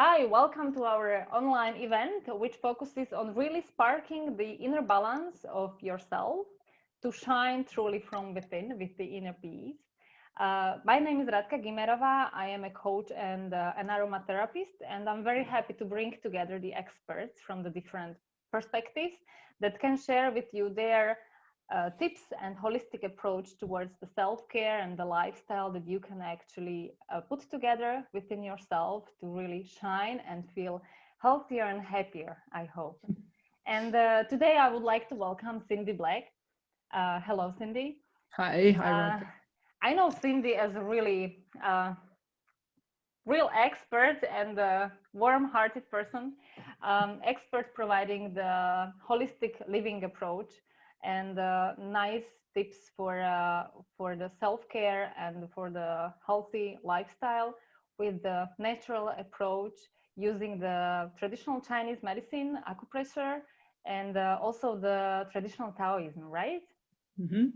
Hi, welcome to our online event, which focuses on really sparking the inner balance of yourself to shine truly from within with the inner peace. My name is Radka Gimerova. I am a coach and an aromatherapist, and I'm very happy to bring together the experts from the different perspectives that can share with you their tips and holistic approach towards the self-care and the lifestyle that you can actually put together within yourself to really shine and feel healthier and happier, I hope. And today I would like to welcome Cindy Black. Hello, Cindy. Hi, Uh, Radka. I know Cindy as a really real expert and a warm-hearted person, expert providing the holistic living approach and nice tips for the self-care and for the healthy lifestyle with the natural approach using the traditional Chinese medicine, acupressure, and also the traditional Taoism, right? Hmm.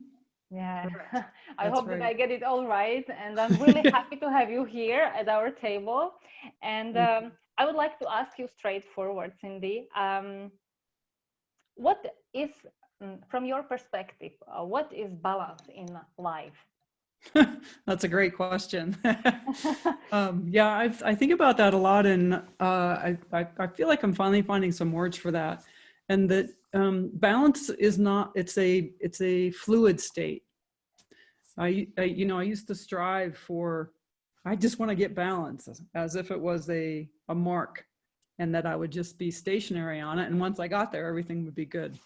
Yeah, Correct. I That's hope that I right. get it all right. And I'm really happy to have you here at our table. And Thank I would like to ask you straightforward, Cindy, what is, from your perspective, what is balance in life? you. That's a great question. Yeah, I think about that a lot, and I feel like I'm finally finding some words for that, and that balance is not. It's a fluid state. I used to strive for. I just want to get balance, as if it was a mark, and that I would just be stationary on it, and once I got there, everything would be good.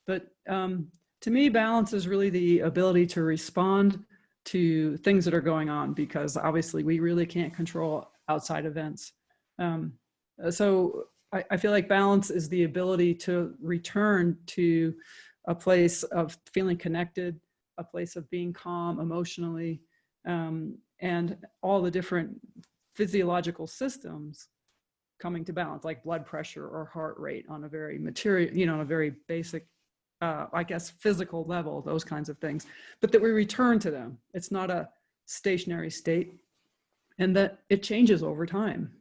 But to me, balance is really the ability to respond to things that are going on, because obviously we really can't control outside events. Um, so I feel like balance is the ability to return to a place of feeling connected, a place of being calm emotionally, and all the different physiological systems coming to balance, like blood pressure or heart rate on a very material, on a very basic, I guess, physical level, those kinds of things, but that we return to them. It's not a stationary state, and that it changes over time,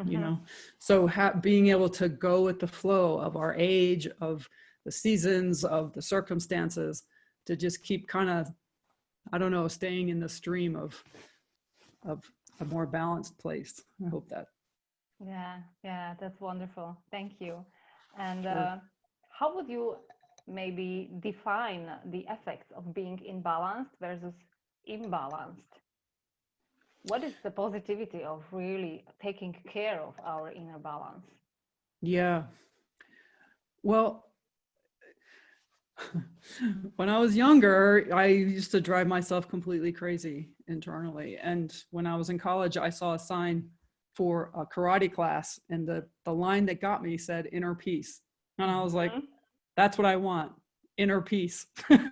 you Mhm. know? So being able to go with the flow of our age, of the seasons, of the circumstances, to just keep kind of, I don't know, staying in the stream of a more balanced place. I hope that. Yeah, yeah, that's wonderful. Thank you. And Sure. how would you maybe define the effects of being imbalanced versus imbalanced? What is the positivity of really taking care of our inner balance? Yeah. Well, when I was younger, I used to drive myself completely crazy internally. And when I was in college, I saw a sign for a karate class, and the line that got me said inner peace. And I was like, Mhm. that's what I want, inner peace.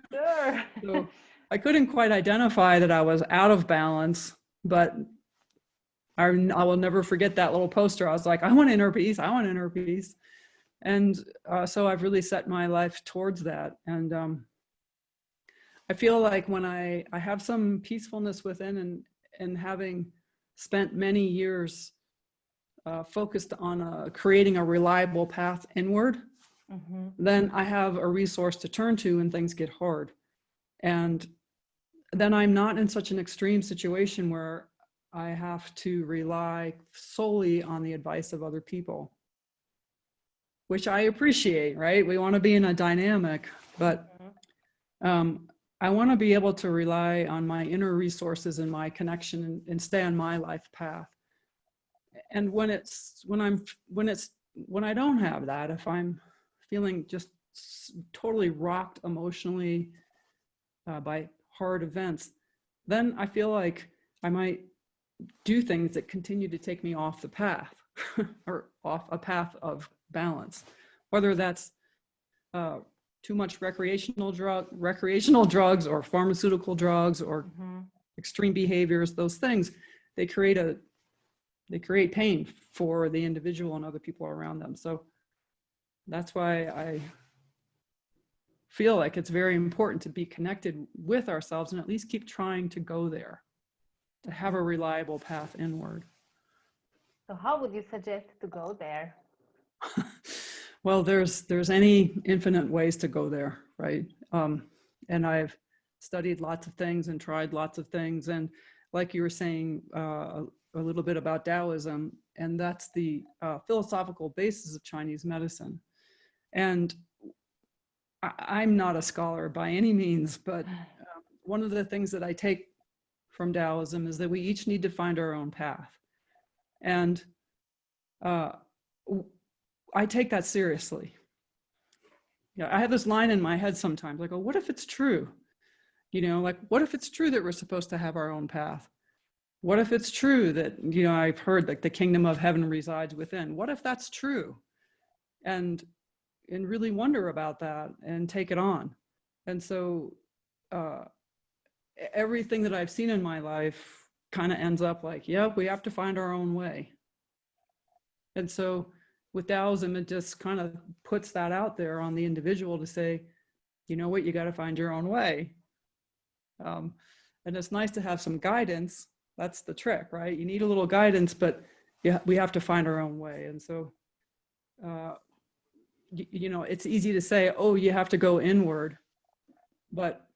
Sure. So I couldn't quite identify that I was out of balance, but I will never forget that little poster. I was like, I want inner peace. I want inner peace. And so I've really set my life towards that. And I feel like when I have some peacefulness within, and having spent many years focused on creating a reliable path inward, Mhm. then I have a resource to turn to when things get hard. And then I'm not in such an extreme situation where I have to rely solely on the advice of other people, which I appreciate, right? We want to be in a dynamic, but Mhm. um, I want to be able to rely on my inner resources and my connection, and stay on my life path. And when I don't have that, if I'm feeling just totally rocked emotionally by hard events, then I feel like I might do things that continue to take me off the path or off a path of balance, whether that's uh, too much recreational drugs or pharmaceutical drugs or Mhm. extreme behaviors. Those things, they create pain for the individual and other people around them. So that's why I feel like it's very important to be connected with ourselves, and at least keep trying to go there, to have a Mhm. reliable path inward. So how would you suggest to go there? Well, there's any infinite ways to go there, right? And I've studied lots of things and tried lots of things. And like you were saying a little bit about Taoism, and that's the philosophical basis of Chinese medicine. And I'm not a scholar by any means, but one of the things that I take from Taoism is that we each need to find our own path. And I take that seriously. Yeah, I have this line in my head sometimes, like, oh, what if it's true? You know, like, what if it's true that we're supposed to have our own path? What if it's true that, you know, I've heard like the kingdom of heaven resides within? What if that's true? And really wonder about that and take it on. And so everything that I've seen in my life kind of ends up like, yeah, we have to find our own way. And so with Taoism, it just kind of puts that out there on the individual to say, you know what, you got to find your own way. And it's nice to have some guidance. That's the trick, right? You need a little guidance, but yeah, we have to find our own way. And so, you know, it's easy to say, oh, you have to go inward, but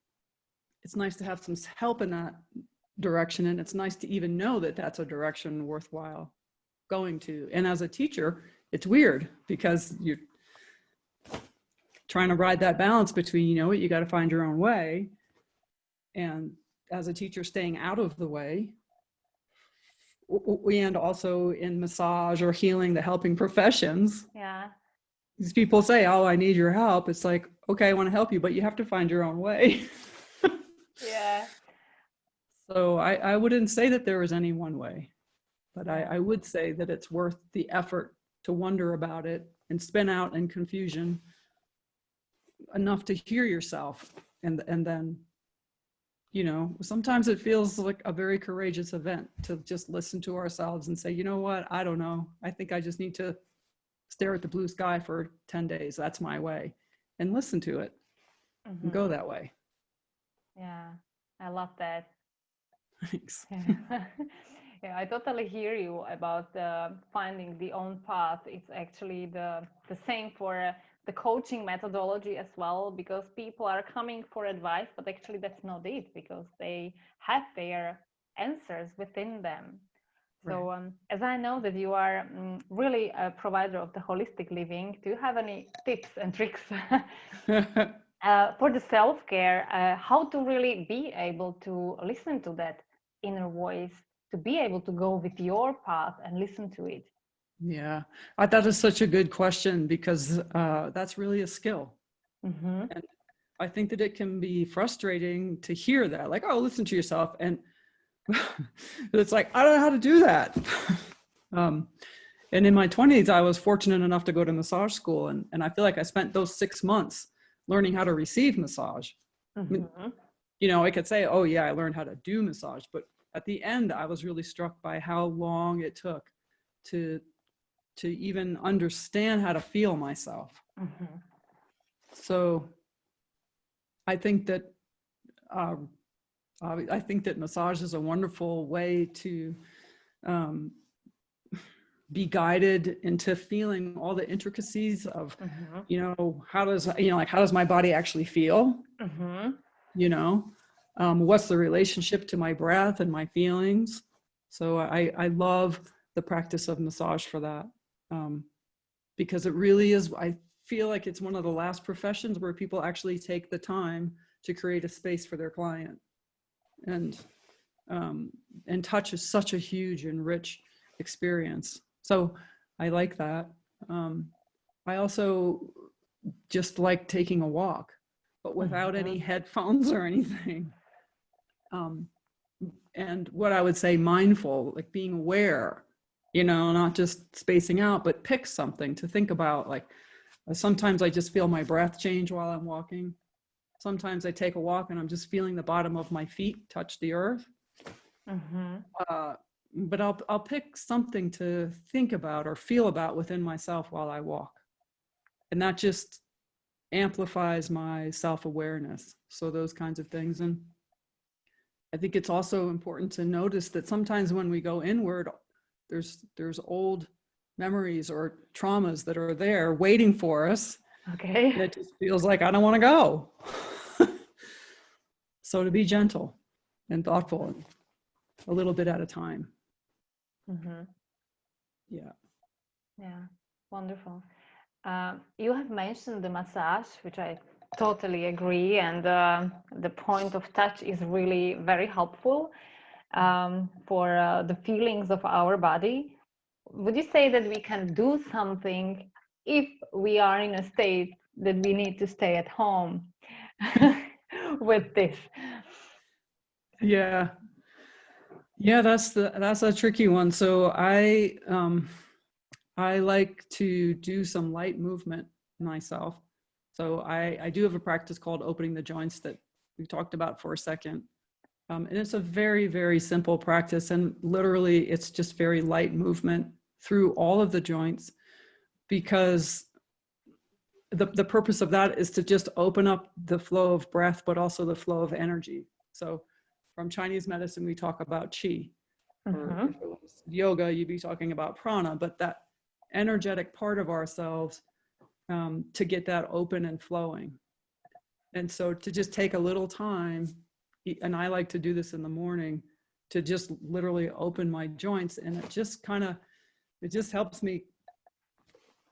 it's nice to have some help in that direction. And it's nice to even know that that's a direction worthwhile going to. And as a teacher, it's weird because you're trying to ride that balance between, you know what, you got to find your own way. And as a teacher, staying out of the way. And also in massage or healing, the helping professions. Yeah. These people say, oh, I need your help. It's like, okay, I want to help you, but you have to find your own way. Yeah. So I wouldn't say that there is any one way, but I would say that it's worth the effort to wonder about it and spin out in confusion enough to hear yourself. And then, you know, sometimes it feels like a very courageous event to just listen to ourselves and say, you know what, I don't know. I think I just need to stare at the blue sky for 10 days. That's my way. And listen to it and go that way. Yeah, I love that. Thanks. Yeah, I totally hear you about finding the own path. It's actually the same for the coaching methodology as well, because people are coming for advice, but actually that's not it, because they have their answers within them. So as I know that you are really a provider of the holistic living, do you have any tips and tricks for the self-care, how to really be able to listen to that inner voice, to be able to go with your path and listen to it? Yeah, that is such a good question, because that's really a skill. And I think that it can be frustrating to hear that, like, oh, listen to yourself. And it's like, I don't know how to do that. And in my 20s, I was fortunate enough to go to massage school. And I feel like I spent those 6 months learning how to receive massage. I mean, you know, I could say, oh yeah, I learned how to do massage, but at the end, I was really struck by how long it took to even understand how to feel myself. So I think that massage is a wonderful way to be guided into feeling all the intricacies of, you know, how does my body actually feel? You know, what's the relationship to my breath and my feelings? So I love the practice of massage for that, because it really is, I feel like it's one of the last professions where people actually take the time to create a space for their client. And touch is such a huge and rich experience. So I like that. I also just like taking a walk, but without any headphones or anything. And what I would say, mindful, like being aware, you know, not just spacing out, but pick something to think about. Like sometimes I just feel my breath change while I'm walking. Sometimes I take a walk and I'm just feeling the bottom of my feet touch the earth. But I'll pick something to think about or feel about within myself while I walk. And that just amplifies my self-awareness. So those kinds of things. And I think it's also important to notice that sometimes when we go inward, there's old memories or traumas that are there waiting for us. Okay. And it just feels like I don't want to go. So to be gentle and thoughtful, a little bit at a time. Mm-hmm. Yeah. Yeah, wonderful. You have mentioned the massage, which I totally agree, and the point of touch is really very helpful for the feelings of our body. Would you say that we can do something if we are in a state that we need to stay at home with this? Yeah. Yeah, that's a tricky one. So I like to do some light movement myself. So I do have a practice called opening the joints that we talked about for a second. And it's a very, very simple practice. And literally it's just very light movement through all of the joints, because the purpose of that is to just open up the flow of breath, but also the flow of energy. So from Chinese medicine, we talk about qi. Or if it was yoga, you'd be talking about prana, but that energetic part of ourselves, to get that open and flowing. And so to just take a little time, and I like to do this in the morning, to just literally open my joints, and it just helps me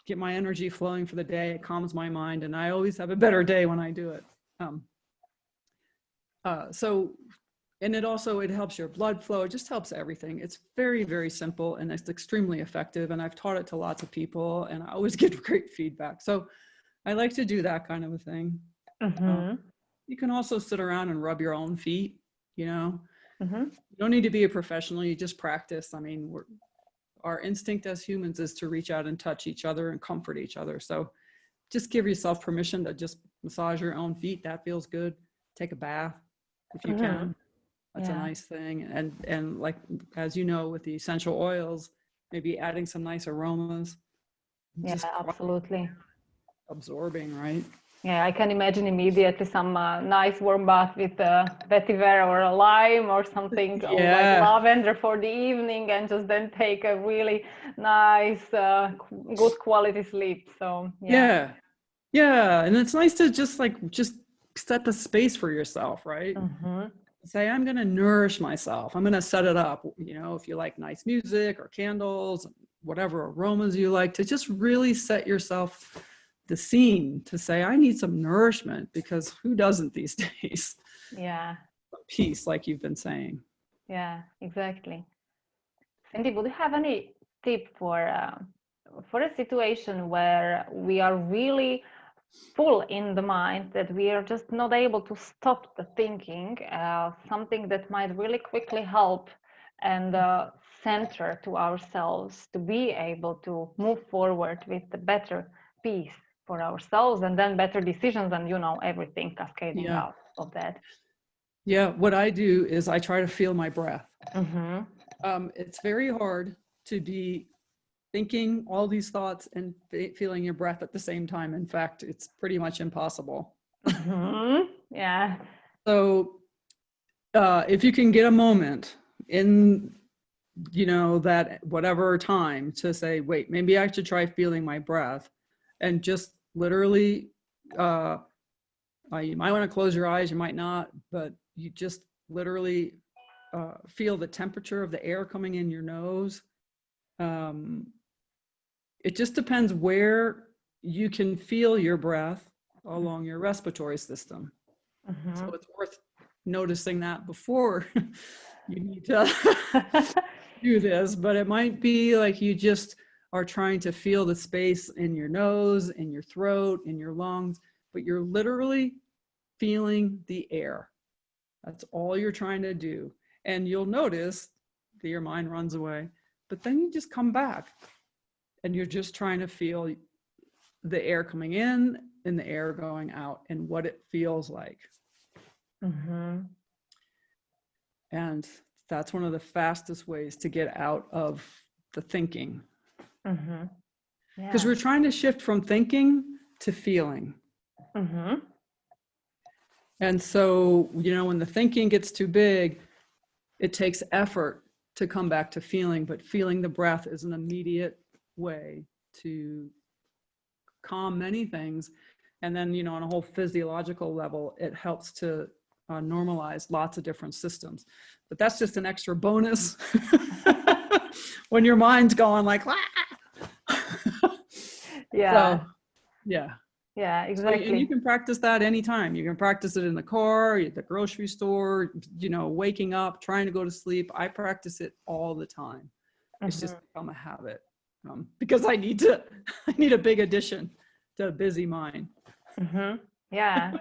get my energy flowing for the day. It calms my mind, and I always have a better day when I do it. And it helps your blood flow. It just helps everything. It's very, very simple, and it's extremely effective. And I've taught it to lots of people, and I always get great feedback. So I like to do that kind of a thing. You can also sit around and rub your own feet, you know. You don't need to be a professional. You just practice. I mean, our instinct as humans is to reach out and touch each other and comfort each other. So just give yourself permission to just massage your own feet. That feels good. Take a bath if you can. That's a nice thing. And like, as you know, with the essential oils, maybe adding some nice aromas. Yeah, absolutely. Absorbing, right? Yeah, I can imagine immediately some nice warm bath with vetiver or a lime or something, or like lavender for the evening, and just then take a really nice, good quality sleep. So yeah. And it's nice to just set the space for yourself, right? Say, I'm going to nourish myself. I'm going to set it up. You know, if you like nice music or candles, whatever aromas you like, to just really set yourself the scene, to say, I need some nourishment, because who doesn't these days? Yeah. Peace, like you've been saying. Yeah, exactly. Cindy, would you have any tip for a situation where we are really full in the mind, that we are just not able to stop the thinking, something that might really quickly help and center to ourselves to be able to move forward with the better peace for ourselves, and then better decisions, and everything cascading out of that? Yeah, what I do is I try to feel my breath. It's very hard to be thinking all these thoughts and feeling your breath at the same time. In fact, it's pretty much impossible. Yeah. So if you can get a moment in, that whatever time, to say, wait, maybe I should try feeling my breath, and just literally, you might want to close your eyes, you might not, but you just literally feel the temperature of the air coming in your nose. It just depends where you can feel your breath along your respiratory system. So it's worth noticing that before you need to do this. But it might be like you just are trying to feel the space in your nose, in your throat, in your lungs, but you're literally feeling the air. That's all you're trying to do. And you'll notice that your mind runs away, but then you just come back, and you're just trying to feel the air coming in and the air going out, and what it feels like. And that's one of the fastest ways to get out of the thinking. Because we're trying to shift from thinking to feeling. And so, when the thinking gets too big, it takes effort to come back to feeling, but feeling the breath is an immediate way to calm many things. And then, you know, on a whole physiological level, it helps to normalize lots of different systems. But that's just an extra bonus when your mind's going like, Yeah. So, yeah. Yeah, So, exactly. and you can practice that anytime. You can practice it in the car, at the grocery store, you know, waking up, trying to go to sleep. I practice it all the time. It's just become a habit because I need a big addition to a busy mind. Yeah,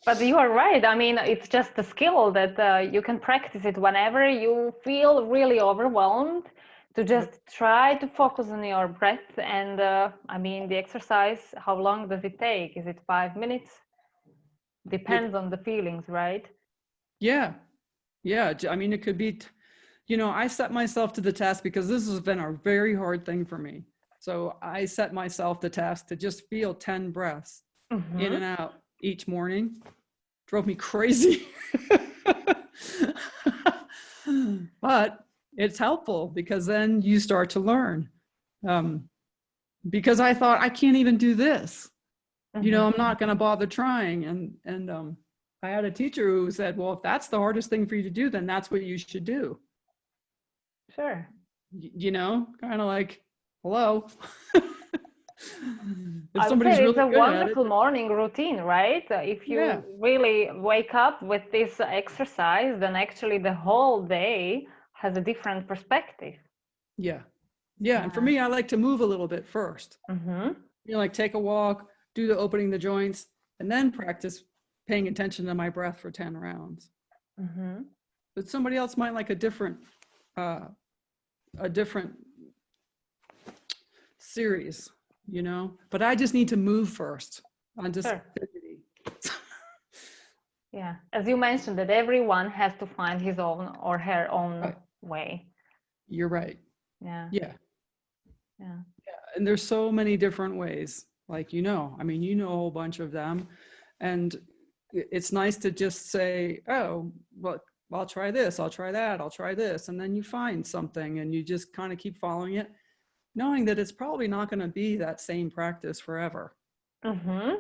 but you are right. I mean, it's just a skill that you can practice it whenever you feel really overwhelmed, to just try to focus on your breath. And I mean, the exercise, how long does it take? Is it 5 minutes? Depends on the feelings, right? Yeah. Yeah. I mean, it could be, you know, I set myself to the task because this has been a very hard thing for me. So I set myself the task to just feel 10 breaths in and out each morning. Drove me crazy. But it's helpful because then you start to learn. Because I thought, I can't even do this. You know, I'm not going to bother trying. And I had a teacher who said, well, if that's the hardest thing for you to do, then that's what you should do. Sure. You know, kind of like, hello. I would say it's a wonderful morning routine, right? If you really wake up with this exercise, then actually the whole day has a different perspective. Yeah. And for me, I like to move a little bit first. You know, like take a walk, do the opening the joints, and then practice paying attention to my breath for 10 rounds. But somebody else might like a different series, you know, but I just need to move first. I'm just fidgety. Yeah, as you mentioned, that everyone has to find his own or her own way. You're right. Yeah. And there's so many different ways, like, you know, I mean, you know, a whole bunch of them, and it's nice to just say, oh, well, I'll try this, I'll try that, I'll try this, and then you find something and you just kind of keep following it, knowing that it's probably not going to be that same practice forever. Yeah,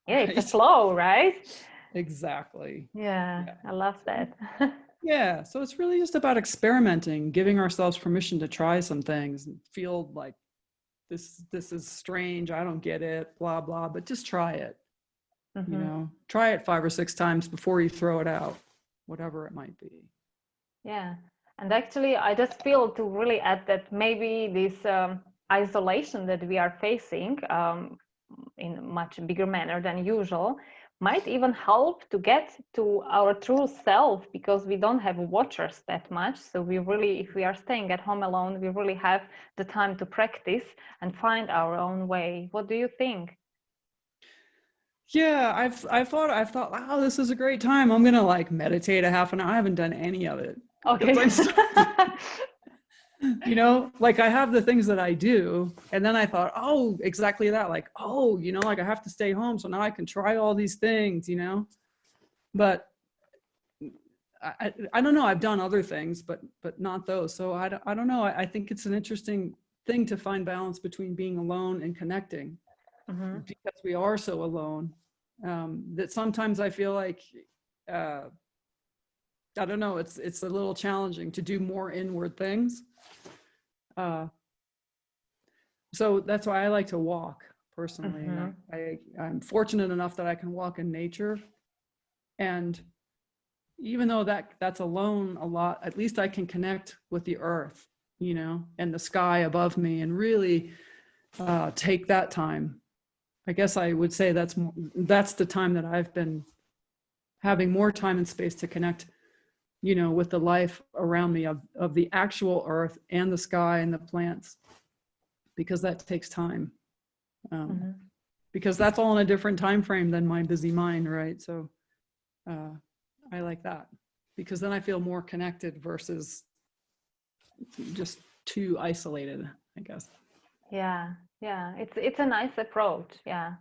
it's a flow, right? Exactly. Yeah, I love that. Yeah, so it's really just about experimenting, giving ourselves permission to try some things and feel like this is strange, I don't get it, blah blah, but just try it. You know, try it 5 or 6 times before you throw it out, whatever it might be. Yeah, and actually I just feel to really add that maybe this isolation that we are facing in a much bigger manner than usual might even help to get to our true self, because we don't have watchers that much. So we really, if we are staying at home alone, we really have the time to practice and find our own way. What do you think? Yeah, I've thought, wow, this is a great time. I'm gonna like meditate a half an hour. I haven't done any of it. Okay. You know, like I have the things that I do, and then I thought, oh, exactly that. Like, oh, you know, like I have to stay home, so now I can try all these things, you know. But I don't know. I've done other things, but not those. So I don't know. I think it's an interesting thing to find balance between being alone and connecting, because we are so alone that sometimes I feel like I don't know. It's a little challenging to do more inward things. So that's why I like to walk personally. I'm fortunate enough that I can walk in nature, and even though that's alone a lot, at least I can connect with the earth, you know, and the sky above me, and really take that time. I guess I would say that's the time that I've been having more time and space to connect, you know, with the life around me of the actual earth and the sky and the plants, because that takes time. Because that's all in a different time frame than my busy mind, right? So I like that, because then I feel more connected versus just too isolated, I guess. Yeah, it's a nice approach. Yeah,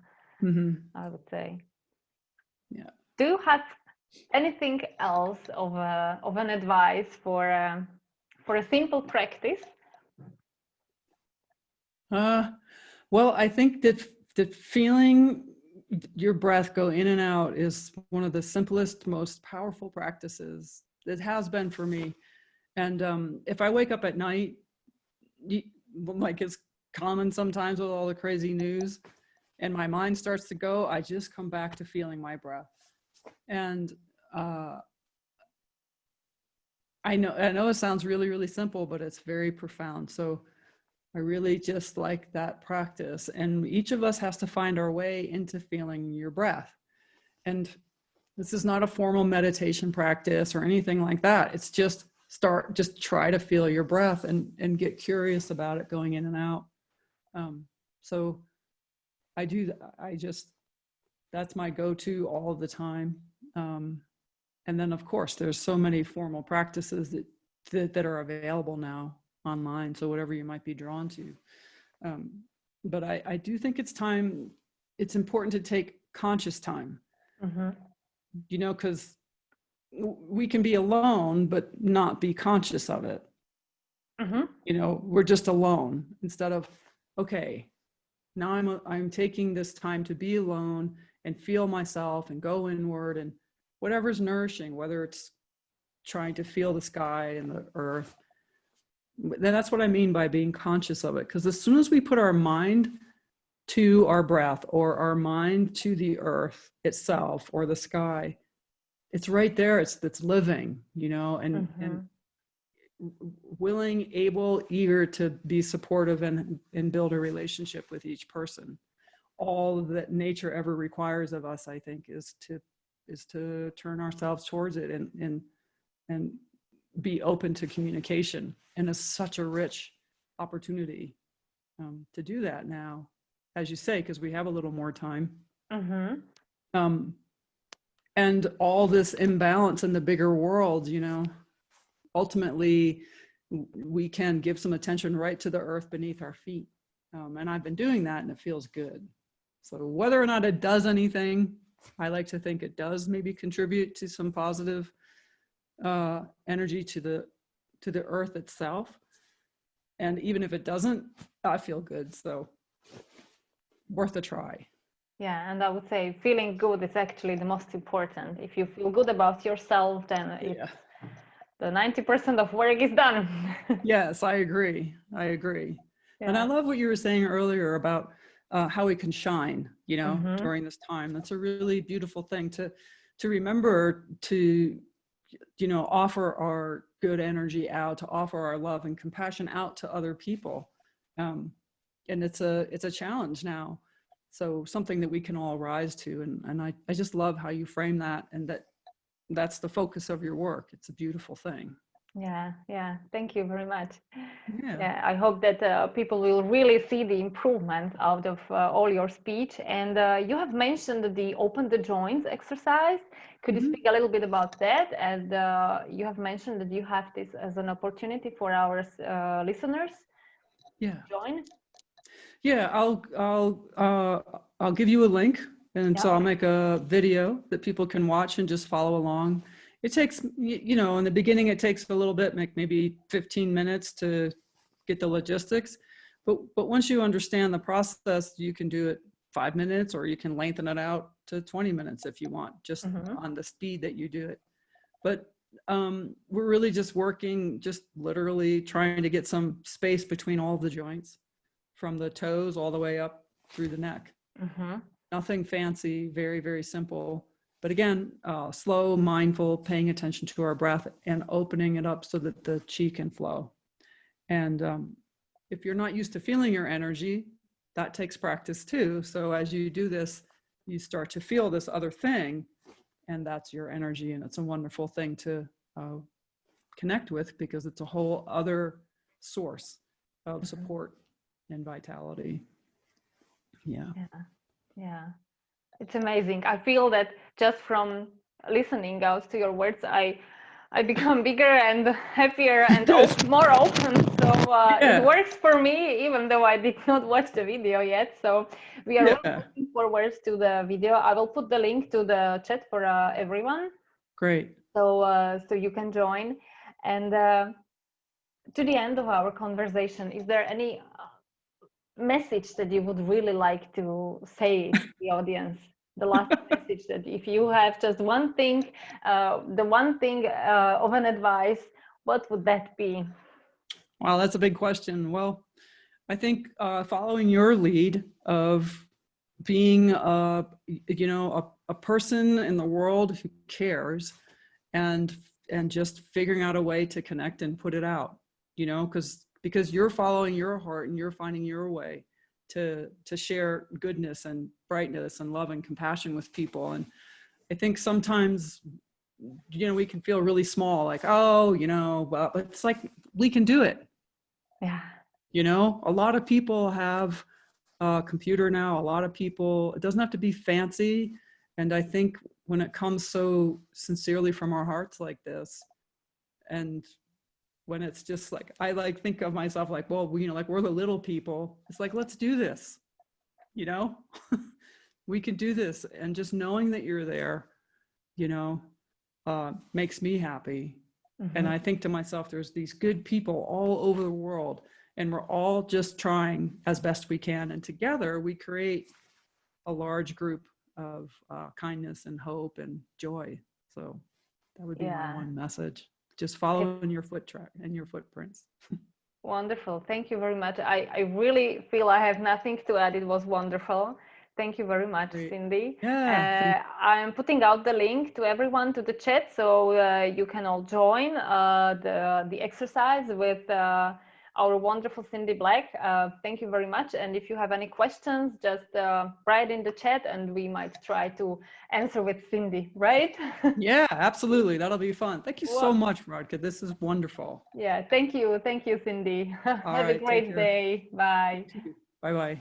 I would say. Yeah. Do you have anything else of an advice for for a simple practice? Well, I think that feeling your breath go in and out is one of the simplest, most powerful practices. It has been for me. And if I wake up at night, like it's common sometimes with all the crazy news, and my mind starts to go, I just come back to feeling my breath. And I know it sounds really, really simple, but it's very profound. So I really just like that practice. And each of us has to find our way into feeling your breath. And this is not a formal meditation practice or anything like that. It's just try to feel your breath and get curious about it going in and out. So that's my go-to all the time. And then of course, there's so many formal practices that are available now online. So whatever you might be drawn to. But I do think it's important to take conscious time, because we can be alone, but not be conscious of it. We're just alone instead of, okay, now I'm taking this time to be alone and feel myself and go inward and whatever's nourishing, whether it's trying to feel the sky and the earth. Then that's what I mean by being conscious of it. Because as soon as we put our mind to our breath or our mind to the earth itself or the sky, it's right there. It's living, and willing, able, eager to be supportive and build a relationship with each person. All that nature ever requires of us, I think, is to turn ourselves towards it and be open to communication. And it's such a rich opportunity to do that now, as you say, because we have a little more time. And all this imbalance in the bigger world, ultimately we can give some attention right to the earth beneath our feet. And I've been doing that and it feels good. So whether or not it does anything, I like to think it does maybe contribute to some positive energy to the earth itself. And even if it doesn't, I feel good. So worth a try. Yeah, and I would say feeling good is actually the most important. If you feel good about yourself, then the 90% of work is done. Yes, I agree. Yeah. And I love what you were saying earlier about how we can shine, during this time. That's a really beautiful thing to remember to, offer our good energy out, to offer our love and compassion out to other people. And it's a challenge now. So something that we can all rise to. And I just love how you frame that, and that's the focus of your work. It's a beautiful thing. Yeah. Thank you very much. Yeah, I hope that people will really see the improvement out of all your speech. And you have mentioned the open the joints exercise. Could you speak a little bit about that? And you have mentioned that you have this as an opportunity for our listeners. To join. Yeah, I'll give you a link, and so I'll make a video that people can watch and just follow along. It takes, in the beginning, it takes a little bit, maybe 15 minutes to get the logistics. But once you understand the process, you can do it 5 minutes, or you can lengthen it out to 20 minutes if you want, just on the speed that you do it. But we're really just working, just literally trying to get some space between all the joints, from the toes all the way up through the neck. Nothing fancy, very, very simple. But again, slow, mindful, paying attention to our breath and opening it up so that the chi can flow. And if you're not used to feeling your energy, that takes practice too. So as you do this, you start to feel this other thing, and that's your energy. And it's a wonderful thing to connect with, because it's a whole other source of support and vitality. Yeah. It's amazing. I feel that just from listening out to your words, I become bigger and happier and more open. So it works for me, even though I did not watch the video yet. So we are really looking forward to the video. I will put the link to the chat for everyone. Great. So you can join. And to the end of our conversation, is there any message that you would really like to say to the audience? The last message, that if you have just one thing, the one thing of an advice, what would that be? Wow, that's a big question. Well, I think following your lead of being a person in the world who cares, and just figuring out a way to connect and put it out, because you're following your heart and you're finding your way to share goodness and brightness and love and compassion with people. And I think sometimes we can feel really small, like, oh, well, but it's like we can do it. Yeah. A lot of people have a computer now. A lot of people, it doesn't have to be fancy. And I think when it comes so sincerely from our hearts like this, and when it's just like, I think of myself like, well, like we're the little people. It's like, let's do this, we can do this. And just knowing that you're there, makes me happy. Mm-hmm. And I think to myself, there's these good people all over the world, and we're all just trying as best we can. And together we create a large group of kindness and hope and joy. So that would be my one message. Just follow in your footprints. Wonderful. Thank you very much. I really feel I have nothing to add. It was wonderful. Thank you very much, Great. Cindy. Yeah. I'm putting out the link to everyone to the chat, so you can all join the exercise with our wonderful Cindy Black. Thank you very much. And if you have any questions, just write in the chat and we might try to answer with Cindy, right? Yeah, absolutely. That'll be fun. Thank you so much, Radka. This is wonderful. Yeah, thank you. Thank you, Cindy. Have a great day. Bye. Bye-bye.